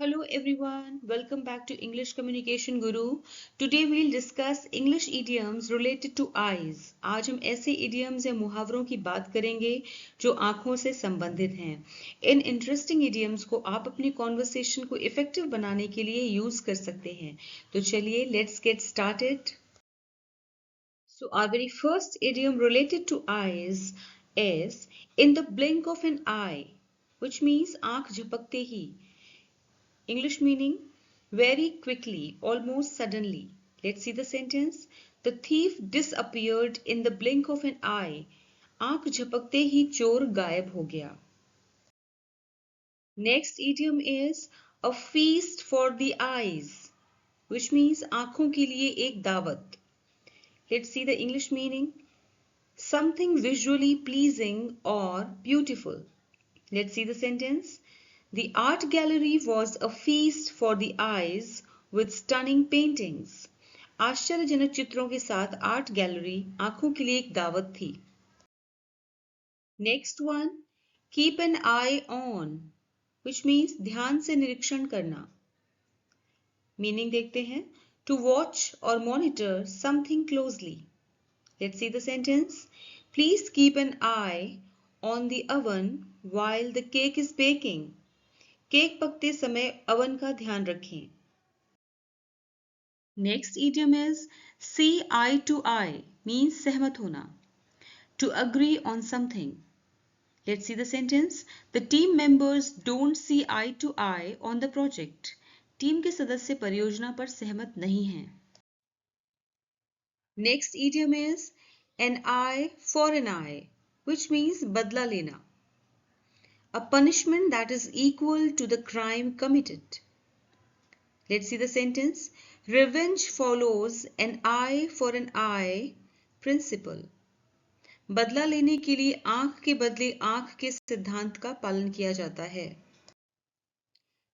Hello everyone, welcome back to English Communication Guru. Today we'll discuss English idioms related to eyes. आज हम ऐसे idioms या मुहावरों की बात करेंगे जो आंखों से संबंधित हैं. इन इंटरेस्टिंग idioms को आप अपनी conversation को effective बनाने के लिए यूज कर सकते हैं. तो चलिए let's get started. So our very first idiom related to eyes is in the blink of an eye, which means आंख झपकते ही. English meaning very quickly, almost suddenly. Let's see the sentence. The thief disappeared in the blink of an eye. आंख झपकते ही चोर गायब हो गया. Next idiom is a feast for the eyes, which means आंखों के लिए एक दावत. Let's see the English meaning. Something visually pleasing or beautiful. Let's see the sentence. The art gallery was a feast for the eyes with stunning paintings. आश्चर्यजनक चित्रों के साथ art gallery आंखों के लिए एक दावत थी. Next one, keep an eye on, which means ध्यान से निरीक्षण करना. Meaning देखते हैं. To watch or monitor something closely. Let's see the sentence. Please keep an eye on the oven while the cake is baking. Cake पकते समय oven का ध्यान रखें. Next idiom is see eye to eye, means सहमत होना. To agree on something. Let's see the sentence. The team members don't see eye to eye on the project. Team के सदस्य परियोजना पर सहमत नहीं हैं. Next idiom is an eye for an eye, which means बदला लेना. A punishment that is equal to the crime committed. Let's see the sentence. Revenge follows an eye for an eye principle. बदला लेने के लिए आंख के बदले आंख के सिद्धांत का पालन किया जाता है.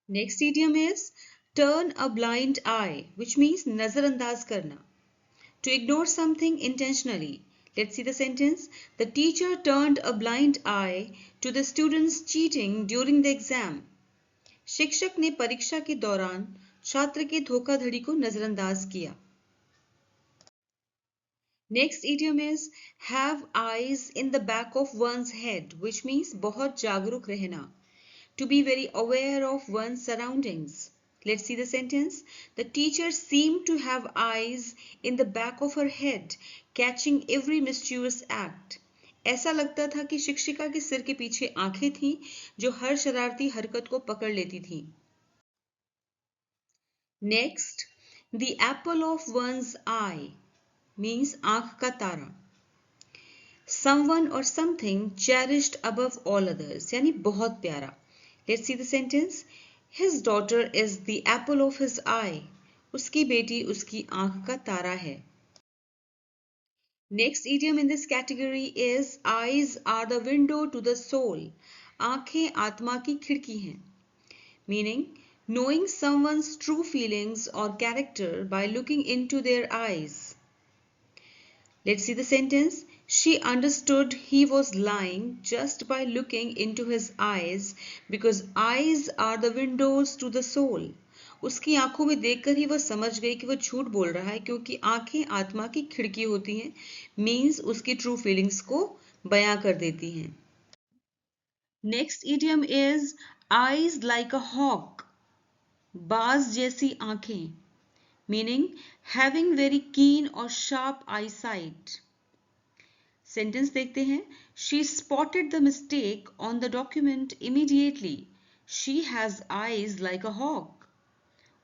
Next idiom is turn a blind eye, which means नजरअंदाज करना. To ignore something intentionally. Let's see the sentence. The teacher turned a blind eye to the students cheating during the exam. शिक्षक ने परीक्षा के दौरान छात्र के धोखाधड़ी को नजरअंदाज किया. Next idiom is have eyes in the back of one's head, which means बहुत जागरूक रहना. To be very aware of one's surroundings. Let's see the sentence. The teacher seemed to have eyes in the back of her head, catching every mischievous act. ऐसा लगता था कि शिक्षिका के सिर के पीछे आंखें थीं जो हर शरारती हरकत को पकड़ लेती थीं. Next, the apple of one's eye means आंख का तारा. Someone or something cherished above all others, यानी बहुत प्यारा. Let's see the sentence. His daughter is the apple of his eye. उसकी बेटी उसकी आंख का तारा है. Next idiom in this category is eyes are the window to the soul. आंखें आत्मा की खिड़की हैं. Meaning, knowing someone's true feelings or character by looking into their eyes. Let's see the sentence. She understood he was lying just by looking into his eyes because eyes are the windows to the soul. उसकी आंखों में देखकर ही वह समझ गई कि वह झूठ बोल रहा है क्योंकि आंखें आत्मा की खिड़की होती हैं. मीन्स उसकी ट्रू फीलिंग्स को बयां कर देती हैं. Next idiom is eyes like a hawk. बाज जैसी आंखें. Meaning having very keen or sharp eyesight. Sentence देखते हैं. She spotted the mistake on the document immediately. She has eyes like a hawk.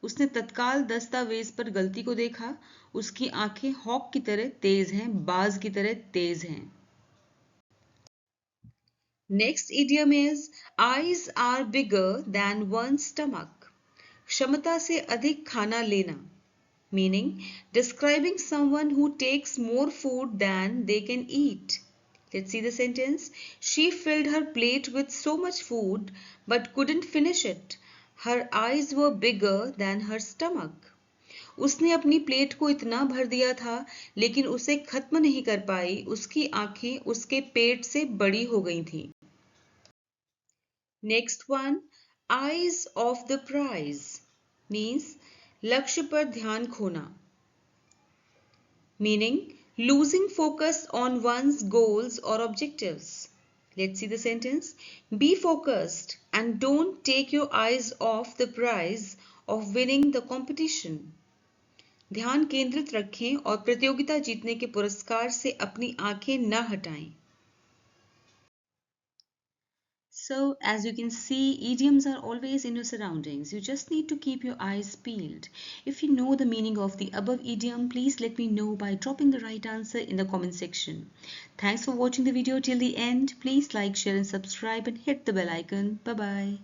उसने तत्काल दस्तावेज पर गलती को देखा. उसकी आंखें हॉक की तरह तेज हैं, बाज की तरह तेज हैं. Next idiom is eyes are bigger than one's stomach. क्षमता से अधिक खाना लेना. Meaning describing someone who takes more food than they can eat. Let's see the sentence. She filled her plate with so much food but couldn't finish it. Her eyes were bigger than her stomach. उसने अपनी plate को इतना भर दिया था लेकिन उसे खत्म नहीं कर पाई. उसकी आंखें उसके पेट से बड़ी हो गई थीं. Next one, eyes off the prize means लक्ष्य पर ध्यान खोना, meaning losing focus on one's goals or objectives. Let's see the sentence. Be focused and don't take your eyes off the prize of winning the competition. ध्यान केंद्रित रखें और प्रतियोगिता जीतने के पुरस्कार से अपनी आंखें न हटाएं. So, as you can see, idioms are always in your surroundings. You just need to keep your eyes peeled. If you know the meaning of the above idiom, please let me know by dropping the right answer in the comment section. Thanks for watching the video till the end. Please like, share and subscribe and hit the bell icon. Bye-bye.